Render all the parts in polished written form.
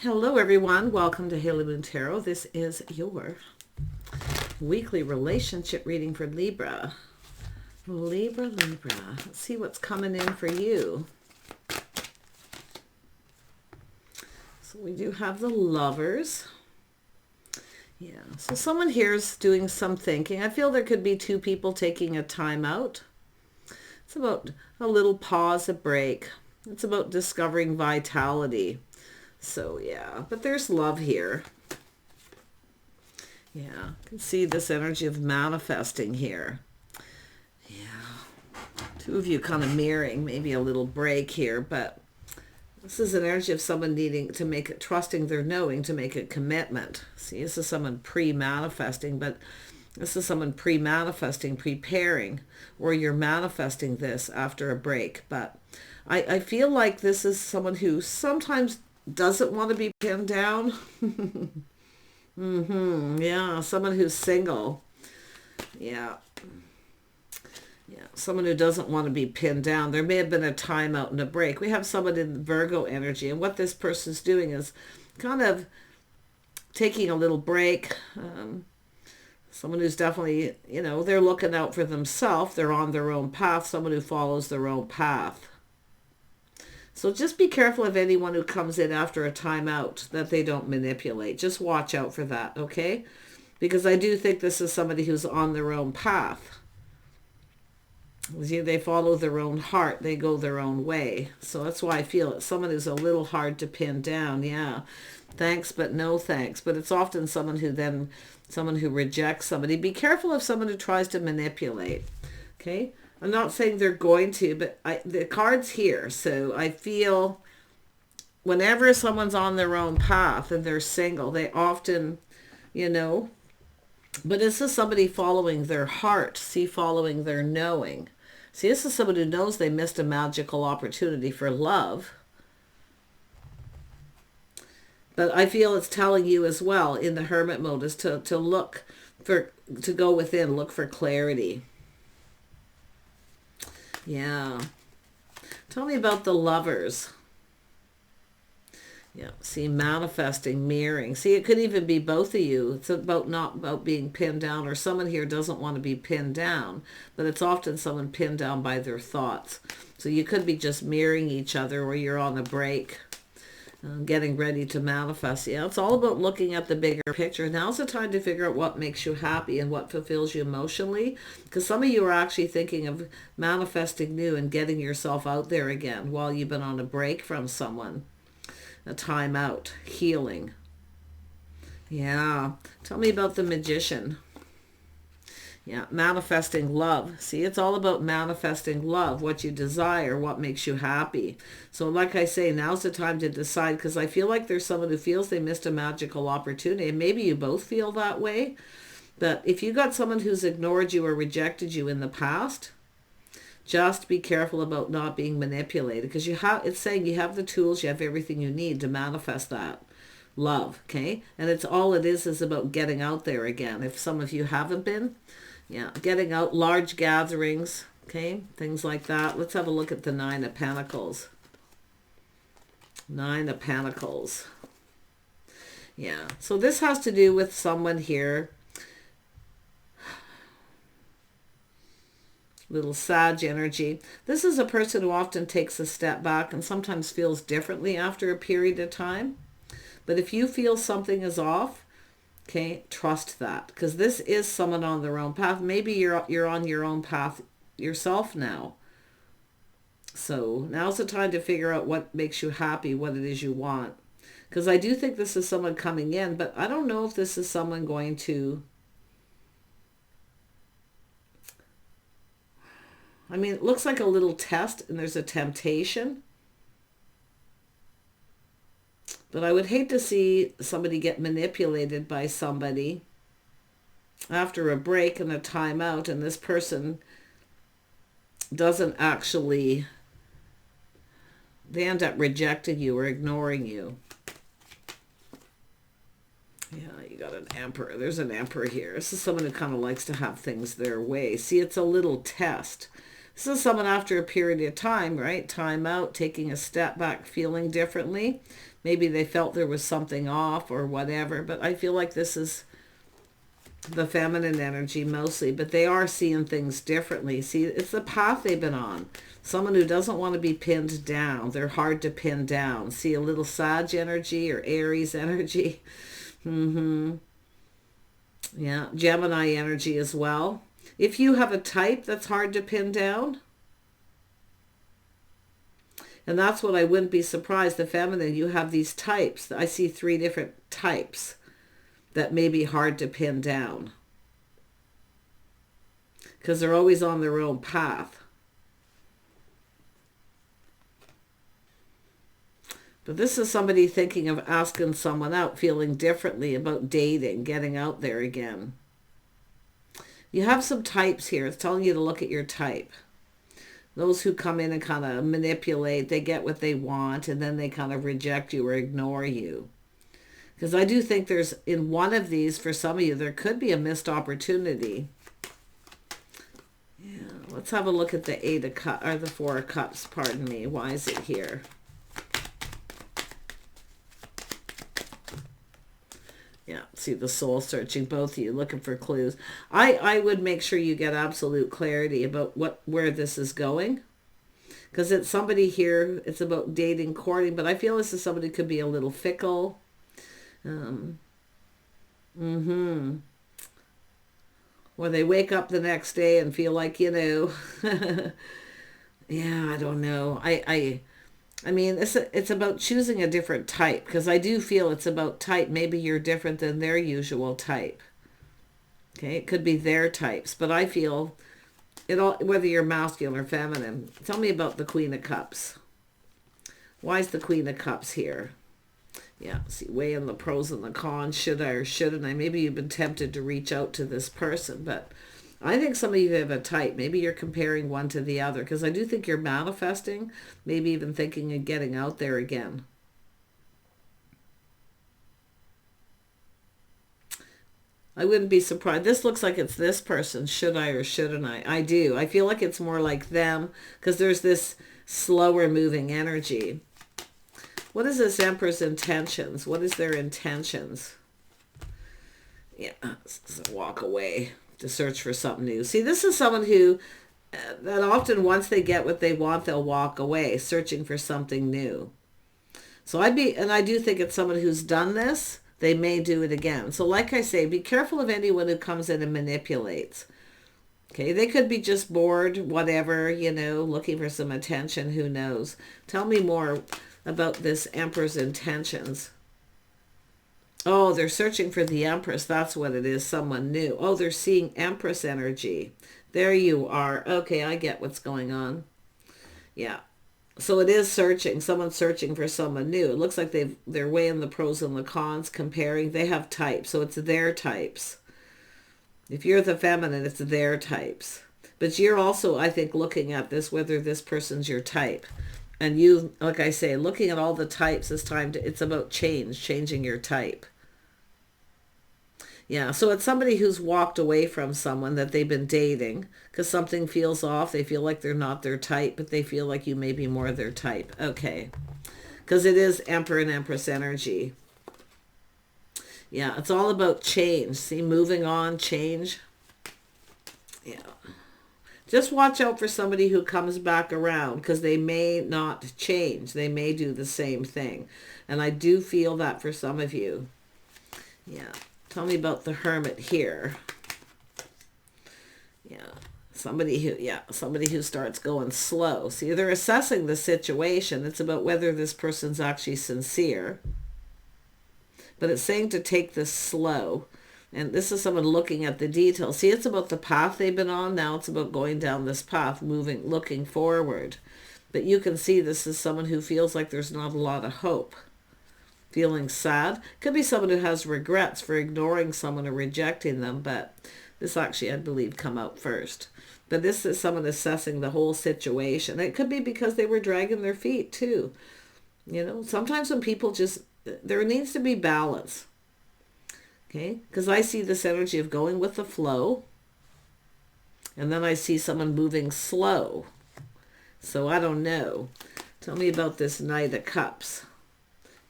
Hello everyone, welcome to Haley Moon Tarot. This is your weekly relationship reading for Libra. Libra. Let's see what's coming in for you. So we do have the Lovers. Yeah, so someone here is doing some thinking. I feel there could be two people taking a time out. It's about a little pause, a break. It's about discovering vitality. So yeah, but there's love here. Yeah, I can see this energy of manifesting here. Yeah, two of you kind of mirroring, maybe a little break here, but this is an energy of someone needing to make it, trusting their knowing to make a commitment. See, this is someone pre-manifesting, but this is someone pre-manifesting, preparing, or you're manifesting this after a break. But I feel like this is someone who sometimes doesn't want to be pinned down. Yeah, someone who's single. Yeah. Yeah, someone who doesn't want to be pinned down. There may have been a timeout and a break. We have someone in Virgo energy, and what this person's doing is kind of taking a little break. Someone who's definitely, they're looking out for themselves. They're on their own path. Someone who follows their own path. So just be careful of anyone who comes in after a timeout that they don't manipulate. Just watch out for that, okay? Because I do think this is somebody who's on their own path. They follow their own heart. They go their own way. So that's why I feel it's someone who's a little hard to pin down. Yeah, thanks, but no thanks. But it's often someone who rejects somebody. Be careful of someone who tries to manipulate, okay? I'm not saying they're going to, but the card's here. So I feel whenever someone's on their own path and they're single, they often, but this is somebody following their heart. See, following their knowing. See, this is someone who knows they missed a magical opportunity for love. But I feel it's telling you as well in the hermit mode is to go within, look for clarity. Yeah. Tell me about the Lovers. Yeah, see, manifesting, mirroring. See, it could even be both of you. It's not about being pinned down, or someone here doesn't want to be pinned down, but it's often someone pinned down by their thoughts. So you could be just mirroring each other, or you're on a break, getting ready to manifest. Yeah, it's all about looking at the bigger picture. Now's the time to figure out what makes you happy and what fulfills you emotionally, because some of you are actually thinking of manifesting new and getting yourself out there again while you've been on a break from someone. A time out, healing. Yeah. Tell me about the Magician. Yeah, manifesting love. See, it's all about manifesting love, what you desire, what makes you happy. So like I say, now's the time to decide, because I feel like there's someone who feels they missed a magical opportunity, and maybe you both feel that way. But if you got someone who's ignored you or rejected you in the past, just be careful about not being manipulated, because it's saying you have the tools, you have everything you need to manifest that love, okay? And it is about getting out there again. If some of you haven't been, yeah, getting out, large gatherings, okay? Things like that. Let's have a look at the Nine of Pentacles. Nine of Pentacles. Yeah, so this has to do with someone here. Little Sag energy. This is a person who often takes a step back and sometimes feels differently after a period of time. But if you feel something is off, okay, trust that, because this is someone on their own path. Maybe you're on your own path yourself now. So now's the time to figure out what makes you happy, what it is you want. Because I do think this is someone coming in, but I don't know if this is someone going to... I mean, it looks like a little test and there's a temptation. But I would hate to see somebody get manipulated by somebody after a break and a timeout, and this person doesn't actually... They end up rejecting you or ignoring you. Yeah, you got an Emperor. There's an Emperor here. This is someone who kind of likes to have things their way. See, it's a little test. This is someone after a period of time, right? Time out, taking a step back, feeling differently. Maybe they felt there was something off or whatever, but I feel like this is the feminine energy mostly, but they are seeing things differently. See, it's the path they've been on. Someone who doesn't want to be pinned down. They're hard to pin down. See, a little Sag energy or Aries energy. Yeah, Gemini energy as well. If you have a type that's hard to pin down, and that's what I wouldn't be surprised, the feminine, you have these types. I see 3 different types that may be hard to pin down because they're always on their own path. But this is somebody thinking of asking someone out, feeling differently about dating, getting out there again. You have some types here. It's telling you to look at your type. Those who come in and kind of manipulate, they get what they want, and then they kind of reject you or ignore you. Because I do think there's, in one of these, for some of you, there could be a missed opportunity. Yeah, let's have a look at the 8 of Cups, or the 4 of Cups, pardon me. Why is it here? Yeah, see the soul searching, both of you, looking for clues. I would make sure you get absolute clarity about where this is going. Because it's somebody here, it's about dating, courting, but I feel this is somebody who could be a little fickle. Or they wake up the next day and feel like, yeah, I don't know. I mean, it's about choosing a different type, because I do feel it's about type. Maybe you're different than their usual type. Okay, it could be their types, but I feel it all, whether you're masculine or feminine. Tell me about the Queen of Cups. Why is the Queen of Cups here? Yeah, see, weighing the pros and the cons. Should I or shouldn't I? Maybe you've been tempted to reach out to this person, but I think some of you have a type. Maybe you're comparing one to the other, because I do think you're manifesting, maybe even thinking of getting out there again. I wouldn't be surprised. This looks like it's this person. Should I or shouldn't I? I do. I feel like it's more like them, because there's this slower moving energy. What is this Emperor's intentions? What is their intentions? Yeah, walk away to search for something new. See, this is someone who, that often once they get what they want, they'll walk away, searching for something new. So I do think it's someone who's done this. They may do it again. So like I say, be careful of anyone who comes in and manipulates. Okay, they could be just bored, whatever, looking for some attention, who knows. Tell me more about this Emperor's intentions. Oh, they're searching for the Empress. That's what it is, someone new. Oh, they're seeing Empress energy. There you are. Okay, I get what's going on. Yeah. So it is searching. Someone's searching for someone new. It looks like they're weighing the pros and the cons, comparing. They have types, so it's their types. If you're the feminine, it's their types. But you're also, I think, looking at this, whether this person's your type. And you, like I say, looking at all the types, it's about changing your type. Yeah, so it's somebody who's walked away from someone that they've been dating because something feels off. They feel like they're not their type, but they feel like you may be more their type. Okay, because it is Emperor and Empress energy. Yeah, it's all about change. See, moving on, change. Yeah. Just watch out for somebody who comes back around, because they may not change. They may do the same thing. And I do feel that for some of you. Yeah. Tell me about the Hermit here. Yeah. Somebody who starts going slow. See, they're assessing the situation. It's about whether this person's actually sincere. But it's saying to take this slow. And this is someone looking at the details. See, it's about the path they've been on. Now it's about going down this path, moving, looking forward. But you can see this is someone who feels like there's not a lot of hope. Feeling sad. Could be someone who has regrets for ignoring someone or rejecting them. But this actually, I believe, come out first. But this is someone assessing the whole situation. It could be because they were dragging their feet too. Sometimes when people there needs to be balance. Okay, because I see this energy of going with the flow. And then I see someone moving slow. So I don't know. Tell me about this Knight of Cups.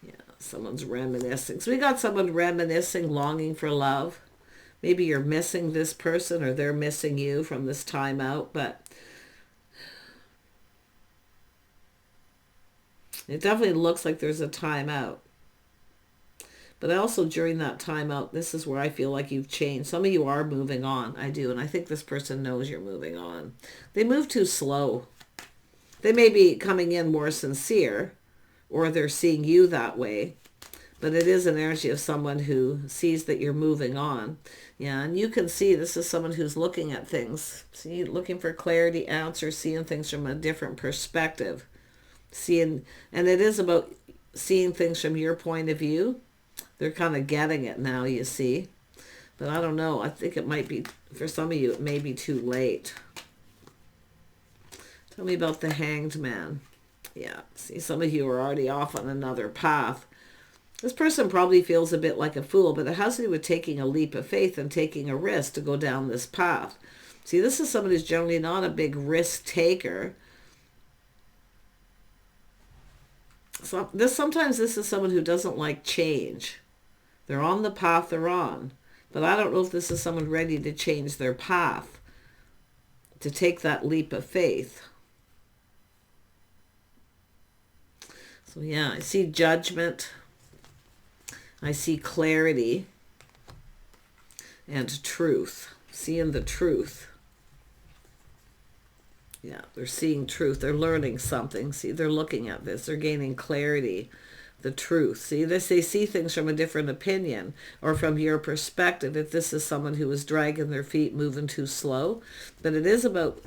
Yeah, someone's reminiscing. So we got someone reminiscing, longing for love. Maybe you're missing this person or they're missing you from this time out, but it definitely looks like there's a time out. But also during that time out, this is where I feel like you've changed. Some of you are moving on. I do. And I think this person knows you're moving on. They move too slow. They may be coming in more sincere, or they're seeing you that way. But it is an energy of someone who sees that you're moving on. Yeah, and you can see this is someone who's looking at things. See, looking for clarity, answers, seeing things from a different perspective. And it is about seeing things from your point of view. They're kind of getting it now, you see. But I don't know. I think it might be, for some of you, it may be too late. Tell me about the Hanged Man. Yeah, see, some of you are already off on another path. This person probably feels a bit like a fool, but it has to do with taking a leap of faith and taking a risk to go down this path. See, this is someone who's generally not a big risk taker. So sometimes this is someone who doesn't like change. They're on the path they're on. But I don't know if this is someone ready to change their path, to take that leap of faith. So yeah, I see judgment. I see clarity and truth. Seeing the truth. Yeah, they're seeing truth. They're learning something. See, they're looking at this. They're gaining clarity, the truth. See, they see things from a different opinion or from your perspective if this is someone who is dragging their feet, moving too slow. But it is about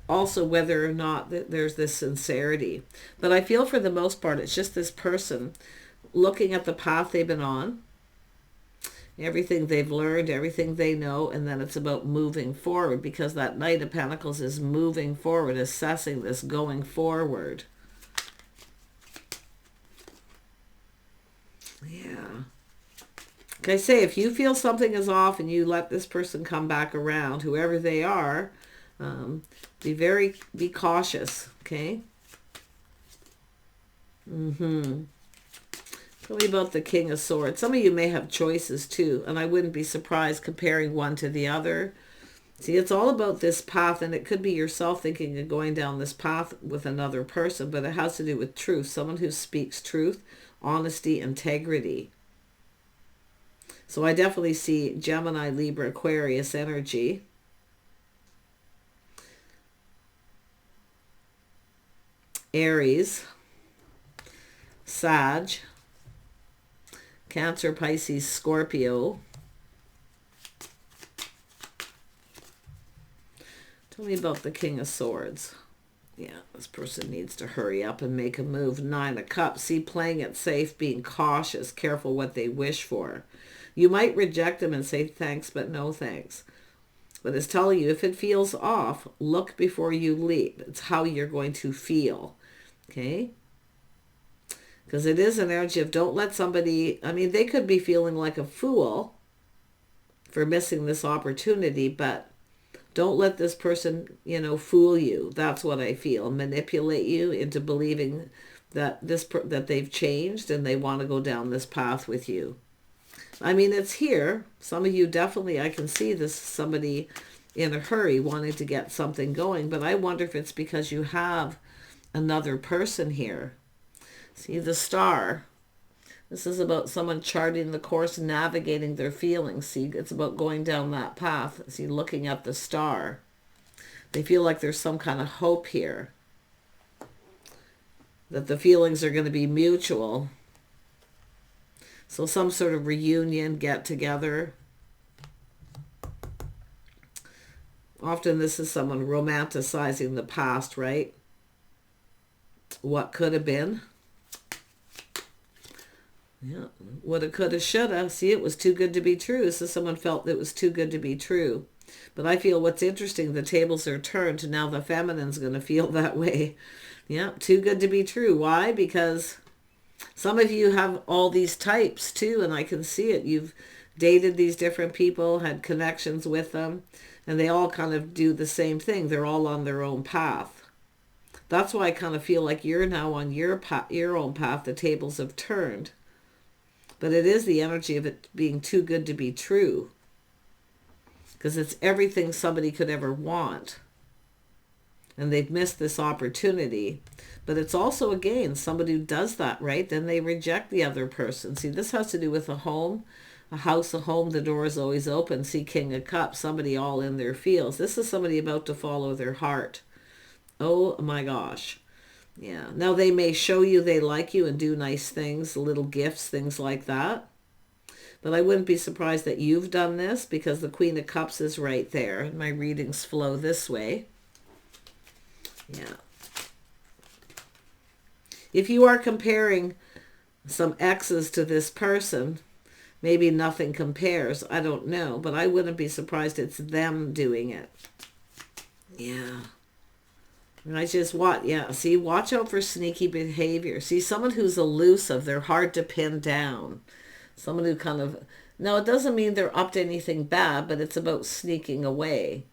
also whether or not there's this sincerity. But I feel for the most part, it's just this person looking at the path they've been on, everything they've learned, everything they know, and then it's about moving forward, because that Knight of Pentacles is moving forward, assessing this, going forward. Yeah. Like I say, if you feel something is off and you let this person come back around, whoever they are, be cautious, okay? Tell me about the King of Swords. Some of you may have choices too, and I wouldn't be surprised comparing one to the other. See, it's all about this path, and it could be yourself thinking of going down this path with another person, but it has to do with truth. Someone who speaks truth, honesty, integrity. So I definitely see Gemini, Libra, Aquarius energy. Aries, Sag, Cancer, Pisces, Scorpio. Tell me about the King of Swords. Yeah, this person needs to hurry up and make a move. Nine of Cups. See, playing it safe, being cautious, careful what they wish for. You might reject them and say thanks, but no thanks. But it's telling you, if it feels off, look before you leap. It's how you're going to feel. Okay? Because it is an energy of don't let somebody, I mean, they could be feeling like a fool for missing this opportunity, but don't let this person, fool you. That's what I feel. Manipulate you into believing that that they've changed and they want to go down this path with you. I mean, it's here. Some of you definitely, I can see this somebody in a hurry wanting to get something going, but I wonder if it's because you have another person here. See, the Star. This is about someone charting the course, navigating their feelings. See, it's about going down that path. See, looking at the Star. They feel like there's some kind of hope here. That the feelings are going to be mutual. So some sort of reunion, get together. Often this is someone romanticizing the past, right? What could have been. Yeah, woulda, coulda, shoulda. See, it was too good to be true. So someone felt it was too good to be true. But I feel what's interesting, the tables are turned. Now the feminine's going to feel that way. Yeah, too good to be true. Why? Because Some of you have all these types too, and I can see it. You've dated these different people, had connections with them, and they all kind of do the same thing. They're all on their own path. That's why I kind of feel like you're now on your own path. The tables have turned. But it is the energy of it being too good to be true. Because it's everything somebody could ever want. And they've missed this opportunity. But it's also, again, somebody who does that, right? Then they reject the other person. See, this has to do with a home. A house, a home, the door is always open. See, King of Cups, somebody all in their feels. This is somebody about to follow their heart. Oh my gosh. Yeah. Now they may show you they like you and do nice things, little gifts, things like that. But I wouldn't be surprised that you've done this because the Queen of Cups is right there. And my readings flow this way. Yeah. If you are comparing some exes to this person, maybe nothing compares. I don't know. But I wouldn't be surprised it's them doing it. Yeah. And I just see, watch out for sneaky behavior. See, someone who's elusive, they're hard to pin down. Someone who kind of, now it doesn't mean they're up to anything bad, but it's about sneaking away.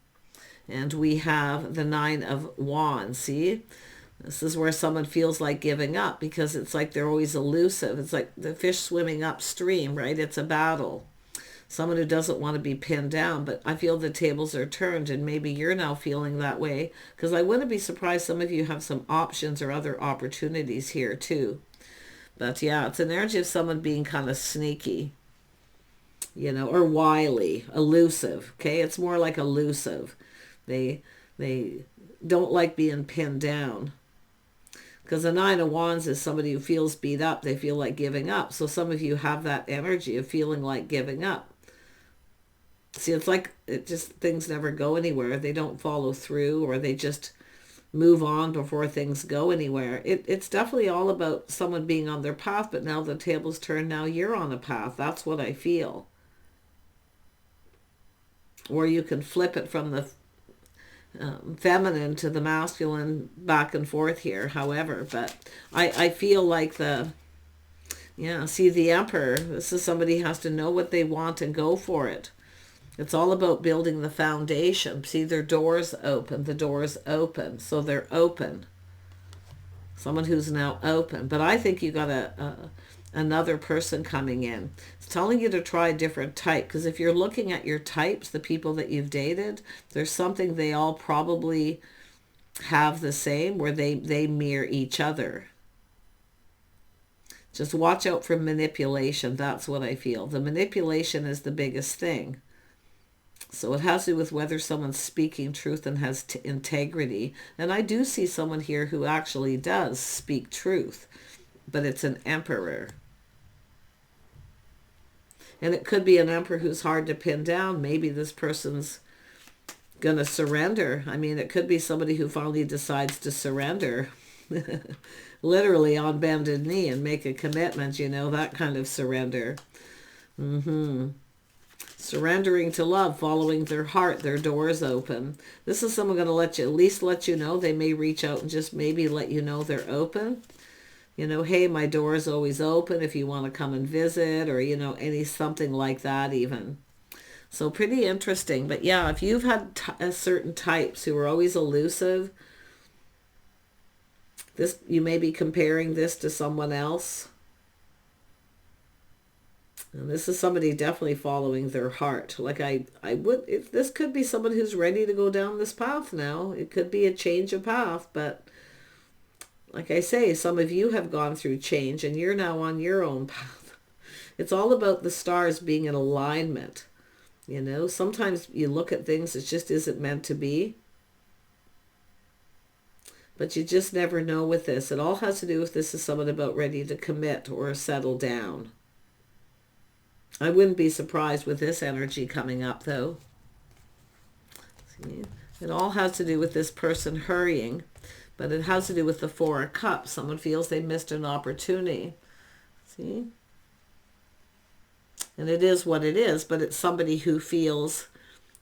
And we have the Nine of Wands, see? This is where someone feels like giving up because it's like they're always elusive. It's like the fish swimming upstream, right? It's a battle. Someone who doesn't want to be pinned down, but I feel the tables are turned and maybe you're now feeling that way because I wouldn't be surprised some of you have some options or other opportunities here too. But yeah, it's an energy of someone being kind of sneaky, you know, or wily, elusive, okay? It's more like elusive. They don't like being pinned down because the Nine of Wands is somebody who feels beat up. They feel like giving up. So some of you have that energy of feeling like giving up. See, it's like things never go anywhere. They don't follow through or they just move on before things go anywhere. It's definitely all about someone being on their path, but now the tables turn. Now you're on a path. That's what I feel. Or you can flip it from the feminine to the masculine back and forth here, however. But I feel like see, the Emperor, this is somebody who has to know what they want and go for it. It's all about building the foundation. See, their doors open. The doors open. So they're open. Someone who's now open. But I think you got another person coming in. It's telling you to try a different type. Because if you're looking at your types, the people that you've dated, there's something they all probably have the same where they mirror each other. Just watch out for manipulation. That's what I feel. The manipulation is the biggest thing. So it has to do with whether someone's speaking truth and has integrity. And I do see someone here who actually does speak truth, but it's an Emperor. And it could be an Emperor who's hard to pin down. Maybe this person's going to surrender. I mean, it could be somebody who finally decides to surrender. Literally on bended knee and make a commitment, you know, that kind of surrender. Surrendering to love, following their heart, their doors open. This is someone going to at least let you know. They may reach out and just maybe let you know they're open. You know, hey, my door is always open if you want to come and visit, or, you know, something like that even. So pretty interesting. But yeah, if you've had certain types who are always elusive, you may be comparing this to someone else. And this is somebody definitely following their heart. Like this could be someone who's ready to go down this path now. It could be a change of path, but like I say, some of you have gone through change and you're now on your own path. It's all about the stars being in alignment. You know, sometimes you look at things, it just isn't meant to be. But you just never know with this. It all has to do with this is someone about ready to commit or settle down. I wouldn't be surprised with this energy coming up, though. See? It all has to do with this person hurrying, but it has to do with the Four of Cups. Someone feels they missed an opportunity. See? And it is what it is, but it's somebody who feels,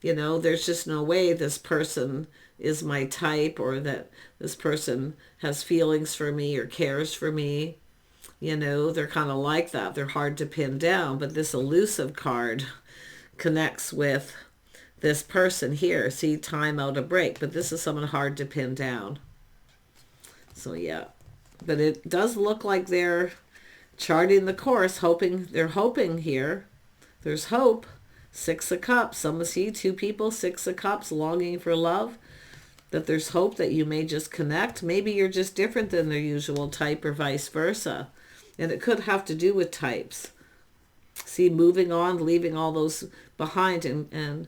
you know, there's just no way this person is my type or that this person has feelings for me or cares for me. You know, they're kind of like that. They're hard to pin down. But this elusive card connects with this person here. See, time out, a break. But this is someone hard to pin down. So yeah. But it does look like they're charting the course, they're hoping here. There's hope. Six of Cups. Some see two people, Six of Cups, longing for love. That there's hope that you may just connect. Maybe you're just different than their usual type or vice versa. And it could have to do with types. See, moving on, leaving all those behind. And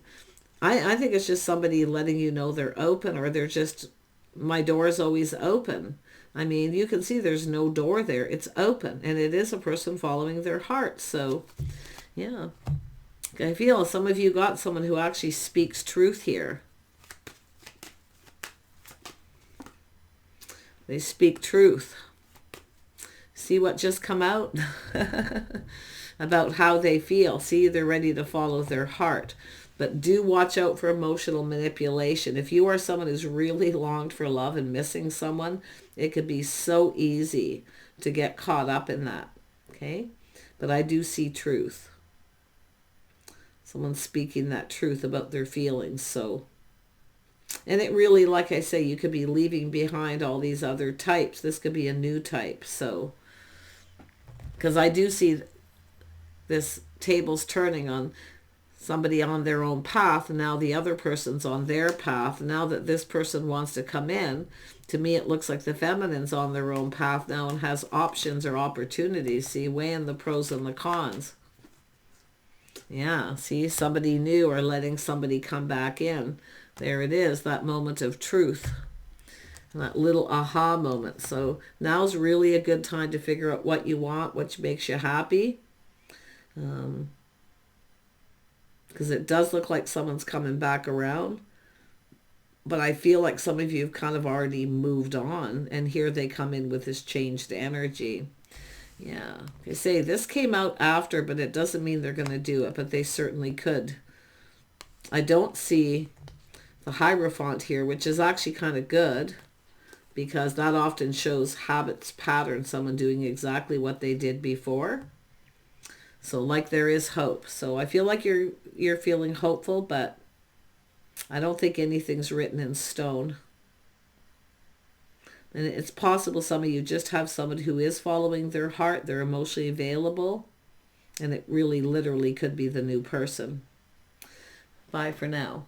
I think it's just somebody letting you know they're open, or they're just, my door is always open. I mean, you can see there's no door there. It's open. And it is a person following their heart. So, yeah. I feel some of you got someone who actually speaks truth here. They speak truth. See what just come out? About how they feel. See, they're ready to follow their heart. But do watch out for emotional manipulation. If you are someone who's really longed for love and missing someone, it could be so easy to get caught up in that. Okay? But I do see truth. Someone speaking that truth about their feelings. So, and it really, like I say, you could be leaving behind all these other types. This could be a new type. So, because I do see this tables turning on somebody on their own path, and now the other person's on their path. Now that this person wants to come in, to me it looks like the feminine's on their own path now and has options or opportunities. See, weighing the pros and the cons. Yeah, see, somebody new or letting somebody come back in. There it is, that moment of truth. That little aha moment. So now's really a good time to figure out what you want, what makes you happy. Because it does look like someone's coming back around. But I feel like some of you have kind of already moved on. And here they come in with this changed energy. Yeah. I say this came out after, but it doesn't mean they're going to do it. But they certainly could. I don't see the Hierophant here, which is actually kind of good. Because that often shows habits, patterns, someone doing exactly what they did before. So like there is hope. So I feel like you're feeling hopeful, but I don't think anything's written in stone. And it's possible some of you just have someone who is following their heart. They're emotionally available. And it really literally could be the new person. Bye for now.